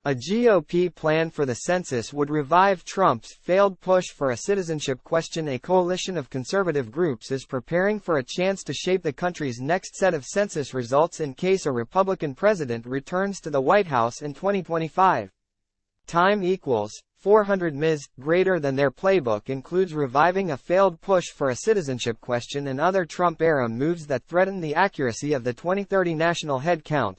A GOP plan for the census would revive Trump's failed push for a citizenship question. A coalition of conservative groups is preparing for a chance to shape the country's next set of census results in case a Republican president returns to the White House in 2025. Time equals 400 Ms. greater than their playbook includes reviving a failed push for a citizenship question and other Trump-era moves that threaten the accuracy of the 2030 national head count.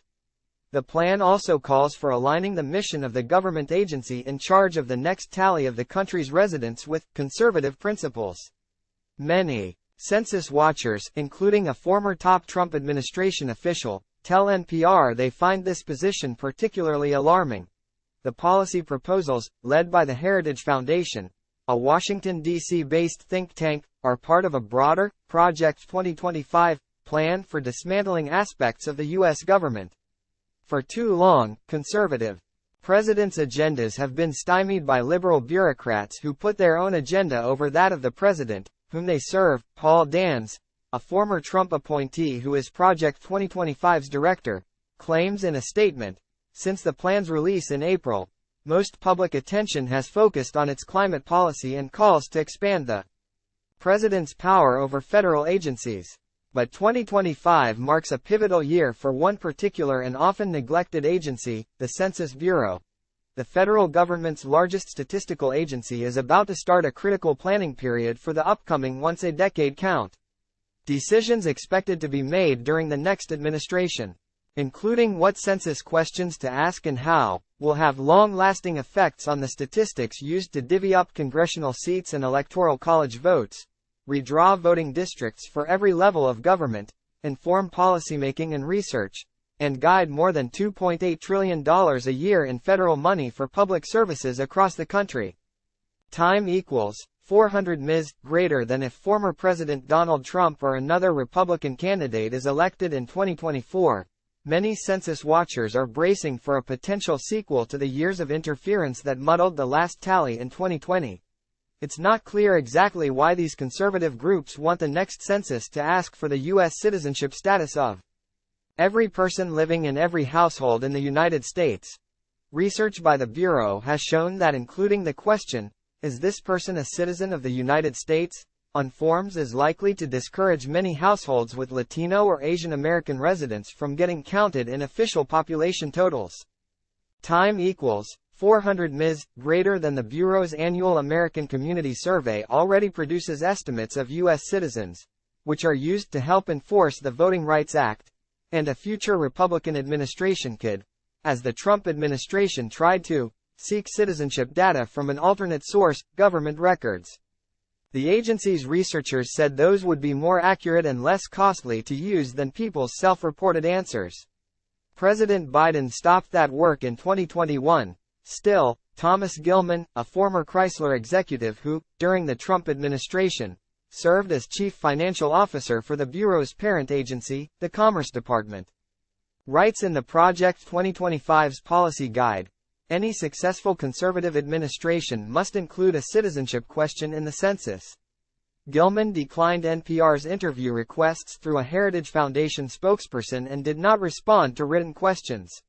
The plan also calls for aligning the mission of the government agency in charge of the next tally of the country's residents with conservative principles. Many census watchers, including a former top Trump administration official, tell NPR they find this position particularly alarming. The policy proposals, led by the Heritage Foundation, a Washington, D.C.-based think tank, are part of a broader, Project 2025, plan for dismantling aspects of the U.S. government. For too long, conservative presidents' agendas have been stymied by liberal bureaucrats who put their own agenda over that of the president, whom they serve. Paul Dans, a former Trump appointee who is Project 2025's director, claims in a statement, since the plan's release in April, most public attention has focused on its climate policy and calls to expand the president's power over federal agencies. But 2025 marks a pivotal year for one particular and often neglected agency, the Census Bureau. The federal government's largest statistical agency is about to start a critical planning period for the upcoming once-a-decade count. Decisions expected to be made during the next administration, including what census questions to ask and how, will have long-lasting effects on the statistics used to divvy up congressional seats and electoral college votes, redraw voting districts for every level of government, inform policymaking and research, and guide more than $2.8 trillion a year in federal money for public services across the country. Time equals 400 Ms. greater than if former President Donald Trump or another Republican candidate is elected in 2024. Many census watchers are bracing for a potential sequel to the years of interference that muddled the last tally in 2020. It's not clear exactly why these conservative groups want the next census to ask for the U.S. citizenship status of every person living in every household in the United States. Research by the Bureau has shown that including the question, "Is this person a citizen of the United States?" on forms is likely to discourage many households with Latino or Asian American residents from getting counted in official population totals. Time equals 400 Ms. greater than the Bureau's annual American Community Survey already produces estimates of U.S. citizens, which are used to help enforce the Voting Rights Act, and a future Republican administration could, as the Trump administration tried to, seek citizenship data from an alternate source, government records. The agency's researchers said those would be more accurate and less costly to use than people's self-reported answers. President Biden stopped that work in 2021. Still, Thomas Gilman, a former Chrysler executive who, during the Trump administration, served as chief financial officer for the Bureau's parent agency, the Commerce Department, writes in the Project 2025's policy guide, any successful conservative administration must include a citizenship question in the census. Gilman declined NPR's interview requests through a Heritage Foundation spokesperson and did not respond to written questions.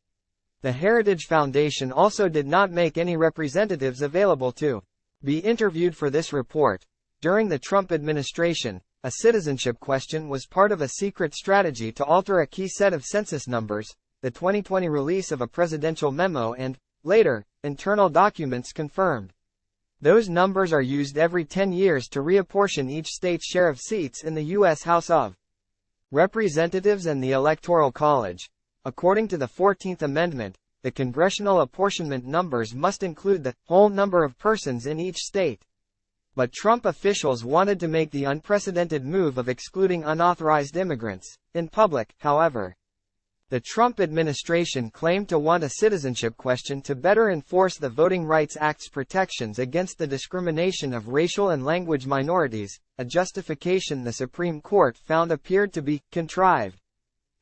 The Heritage Foundation also did not make any representatives available to be interviewed for this report. During the Trump administration, a citizenship question was part of a secret strategy to alter a key set of census numbers, the 2020 release of a presidential memo and, later, internal documents confirmed. Those numbers are used every 10 years to reapportion each state's share of seats in the U.S. House of Representatives and the Electoral College. According to the 14th Amendment, the congressional apportionment numbers must include the whole number of persons in each state. But Trump officials wanted to make the unprecedented move of excluding unauthorized immigrants. In public, however, the Trump administration claimed to want a citizenship question to better enforce the Voting Rights Act's protections against the discrimination of racial and language minorities, a justification the Supreme Court found appeared to be contrived.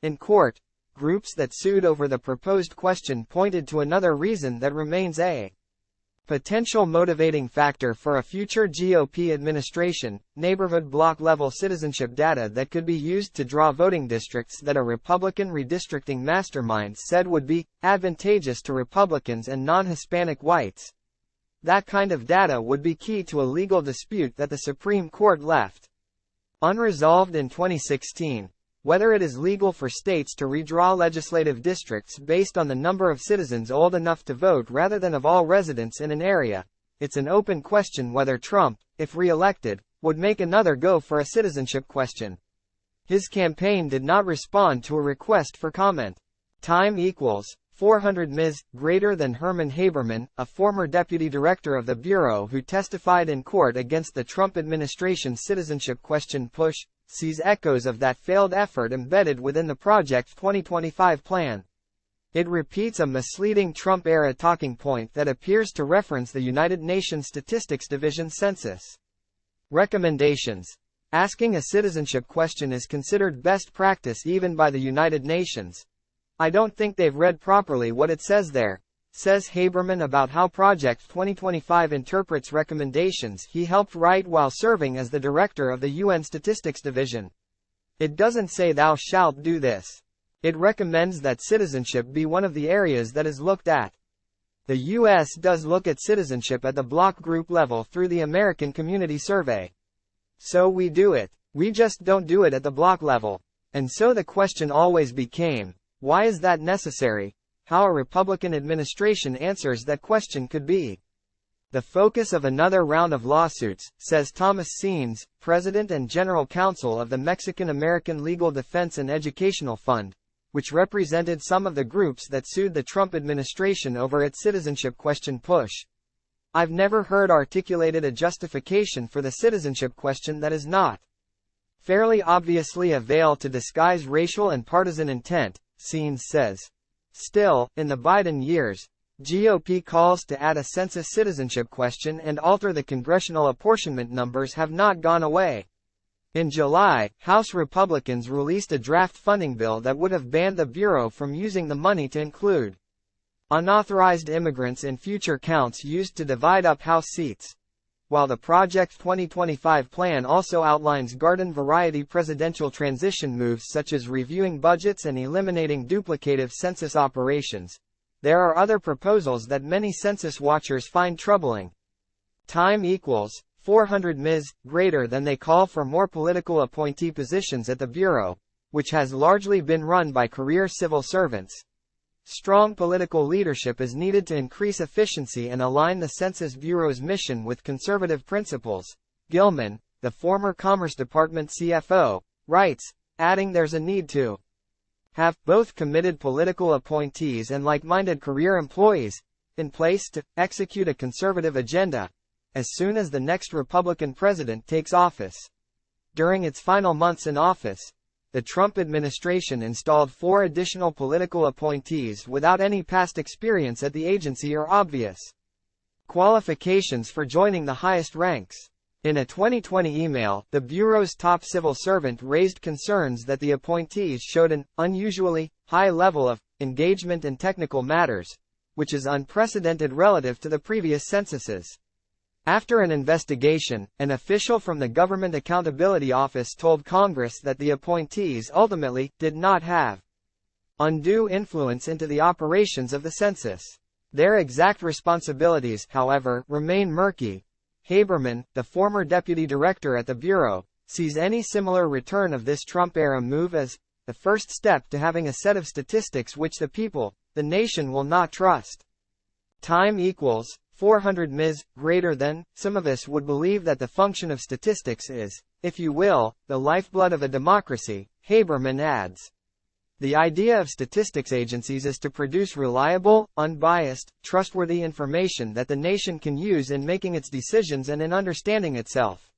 In court, groups that sued over the proposed question pointed to another reason that remains a Potential motivating factor for a future GOP administration, neighborhood block-level citizenship data that could be used to draw voting districts that a Republican redistricting mastermind said would be advantageous to Republicans and non-Hispanic whites. That kind of data would be key to a legal dispute that the Supreme Court left unresolved in 2016. Whether it is legal for states to redraw legislative districts based on the number of citizens old enough to vote rather than of all residents in an area, it's an open question whether Trump, if re-elected, would make another go for a citizenship question. His campaign did not respond to a request for comment. Time equals 400 Ms. greater than Herman Haberman, a former deputy director of the Bureau who testified in court against the Trump administration's citizenship question push, sees echoes of that failed effort embedded within the Project 2025 plan. It repeats a misleading Trump-era talking point that appears to reference the United Nations Statistics Division census recommendations. Asking a citizenship question is considered best practice even by the United Nations. I don't think they've read properly what it says there, says Haberman about how Project 2025 interprets recommendations he helped write while serving as the director of the UN Statistics Division. It doesn't say thou shalt do this. It recommends that citizenship be one of the areas that is looked at. The U.S. does look at citizenship at the block group level through the American Community Survey. So we do it. We just don't do it at the block level. And so the question always became, why is that necessary? How a Republican administration answers that question could be the focus of another round of lawsuits, says Thomas Seens, president and general counsel of the Mexican-American Legal Defense and Educational Fund, which represented some of the groups that sued the Trump administration over its citizenship question push. I've never heard articulated a justification for the citizenship question that is not fairly obviously a veil to disguise racial and partisan intent, Seens says. Still, in the Biden years, GOP calls to add a census citizenship question and alter the congressional apportionment numbers have not gone away. In July, House Republicans released a draft funding bill that would have banned the Bureau from using the money to include unauthorized immigrants in future counts used to divide up House seats. While the Project 2025 plan also outlines garden-variety presidential transition moves such as reviewing budgets and eliminating duplicative census operations, there are other proposals that many census watchers find troubling. Time equals 400 Ms. greater than they call for more political appointee positions at the Bureau, which has largely been run by career civil servants. Strong political leadership is needed to increase efficiency and align the Census Bureau's mission with conservative principles, Gilman, the former Commerce Department CFO, writes, adding there's a need to have both committed political appointees and like-minded career employees in place to execute a conservative agenda as soon as the next Republican president takes office. During its final months in office, the Trump administration installed 4 additional political appointees without any past experience at the agency or obvious qualifications for joining the highest ranks. In a 2020 email, the Bureau's top civil servant raised concerns that the appointees showed an unusually high level of engagement in technical matters, which is unprecedented relative to the previous censuses. After an investigation, an official from the Government Accountability Office told Congress that the appointees ultimately did not have undue influence into the operations of the census. Their exact responsibilities, however, remain murky. Haberman, the former deputy director at the Bureau, sees any similar return of this Trump-era move as the first step to having a set of statistics which the people, the nation will not trust. Time equals 400 Ms. greater than, some of us would believe that the function of statistics is, if you will, the lifeblood of a democracy, Haberman adds. The idea of statistics agencies is to produce reliable, unbiased, trustworthy information that the nation can use in making its decisions and in understanding itself.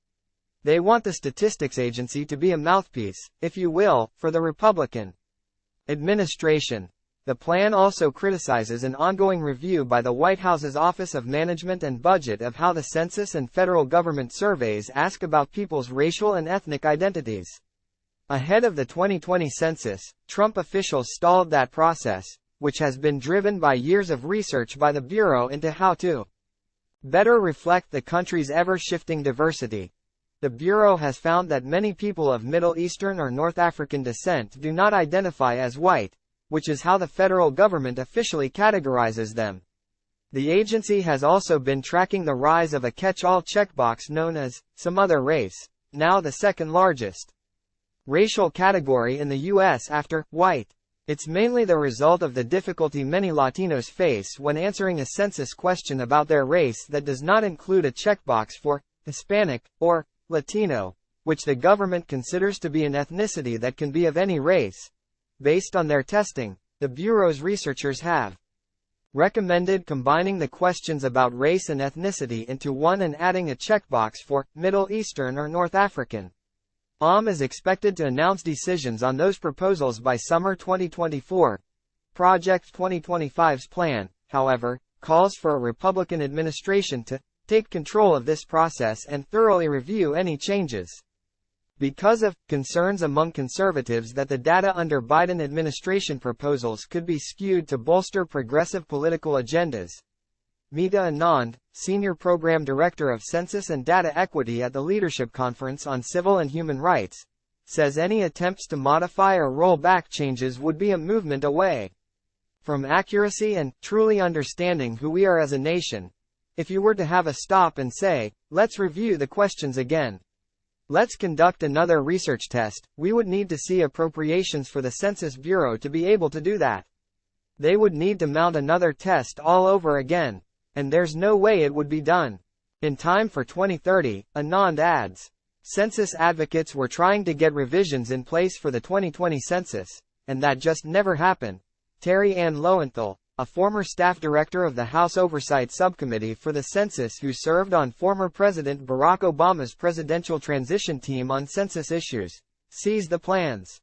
They want the statistics agency to be a mouthpiece, if you will, for the Republican administration. The plan also criticizes an ongoing review by the White House's Office of Management and Budget of how the census and federal government surveys ask about people's racial and ethnic identities. Ahead of the 2020 census, Trump officials stalled that process, which has been driven by years of research by the Bureau into how to better reflect the country's ever-shifting diversity. The Bureau has found that many people of Middle Eastern or North African descent do not identify as white, which is how the federal government officially categorizes them. The agency has also been tracking the rise of a catch-all checkbox known as some other race, now the second largest racial category in the U.S. after white. It's mainly the result of the difficulty many Latinos face when answering a census question about their race that does not include a checkbox for Hispanic or Latino, which the government considers to be an ethnicity that can be of any race. Based on their testing, the Bureau's researchers have recommended combining the questions about race and ethnicity into one and adding a checkbox for Middle Eastern or North African. Is expected to announce decisions on those proposals by summer 2024. Project 2025's plan, however, calls for a Republican administration to take control of this process and thoroughly review any changes. Because of concerns among conservatives that the data under Biden administration proposals could be skewed to bolster progressive political agendas. Meeta Anand, Senior Program Director of Census and Data Equity at the Leadership Conference on Civil and Human Rights, says any attempts to modify or roll back changes would be a movement away from accuracy and truly understanding who we are as a nation. If you were to have a stop and say, let's review the questions again, let's conduct another research test, we would need to see appropriations for the Census Bureau to be able to do that. They would need to mount another test all over again. And there's no way it would be done in time for 2030, Anand adds. Census advocates were trying to get revisions in place for the 2020 census, and that just never happened. Terry Ann Lowenthal, a former staff director of the House Oversight Subcommittee for the Census who served on former President Barack Obama's presidential transition team on census issues, sees the plans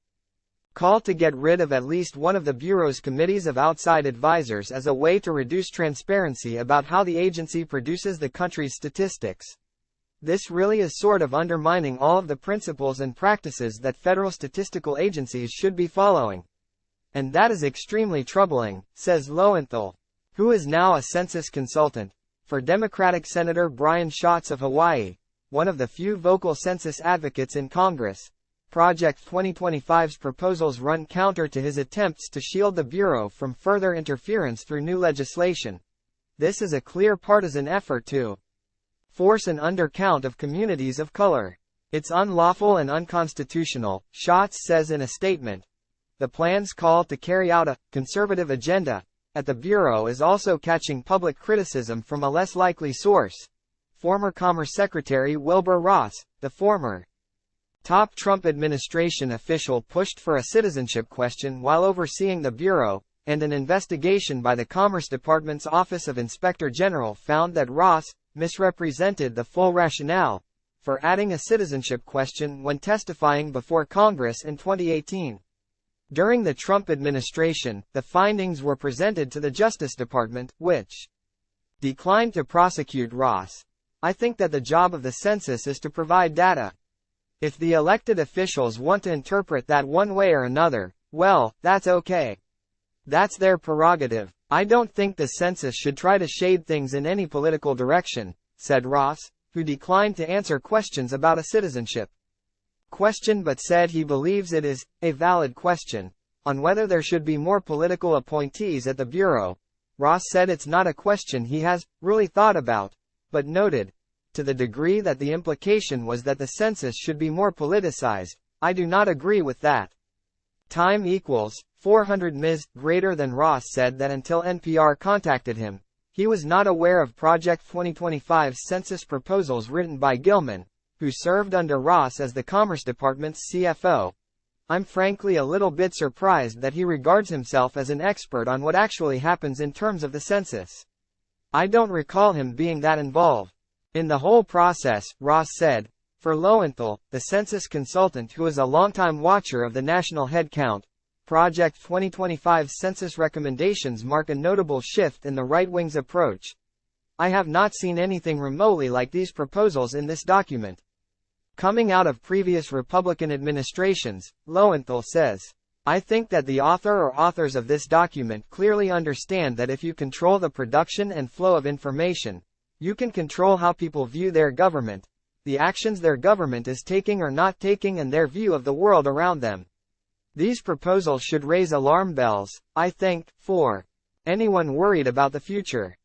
call to get rid of at least one of the Bureau's committees of outside advisors as a way to reduce transparency about how the agency produces the country's statistics. This really is sort of undermining all of the principles and practices that federal statistical agencies should be following. And that is extremely troubling, says Lowenthal, who is now a census consultant for Democratic Senator Brian Schatz of Hawaii, one of the few vocal census advocates in Congress. Project 2025's proposals run counter to his attempts to shield the Bureau from further interference through new legislation. This is a clear partisan effort to force an undercount of communities of color. It's unlawful and unconstitutional, Schatz says in a statement. The plan's call to carry out a conservative agenda at the Bureau is also catching public criticism from a less likely source. Former Commerce Secretary Wilbur Ross, the former top Trump administration official, pushed for a citizenship question while overseeing the Bureau, and an investigation by the Commerce Department's Office of Inspector General found that Ross misrepresented the full rationale for adding a citizenship question when testifying before Congress in 2018. During the Trump administration, the findings were presented to the Justice Department, which declined to prosecute Ross. I think that the job of the census is to provide data. If the elected officials want to interpret that one way or another, well, that's okay. That's their prerogative. I don't think the census should try to shade things in any political direction, said Ross, who declined to answer questions about a citizenship question but said he believes it is a valid question on whether there should be more political appointees at the Bureau. Ross said it's not a question he has really thought about, but noted, to the degree that the implication was that the census should be more politicized, I do not agree with that. Time equals 400 Ms. greater than Ross said that until NPR contacted him, he was not aware of Project 2025's census proposals written by Gilman, who served under Ross as the Commerce Department's CFO. I'm frankly a little bit surprised that he regards himself as an expert on what actually happens in terms of the census. I don't recall him being that involved in the whole process, Ross said. For Lowenthal, the census consultant who is a longtime watcher of the national headcount, Project 2025's census recommendations mark a notable shift in the right-wing's approach. I have not seen anything remotely like these proposals in this document coming out of previous Republican administrations, Lowenthal says. I think that the author or authors of this document clearly understand that if you control the production and flow of information, You can control how people view their government, the actions their government is taking or not taking, and their view of the world around them. These proposals should raise alarm bells, I think, for anyone worried about the future.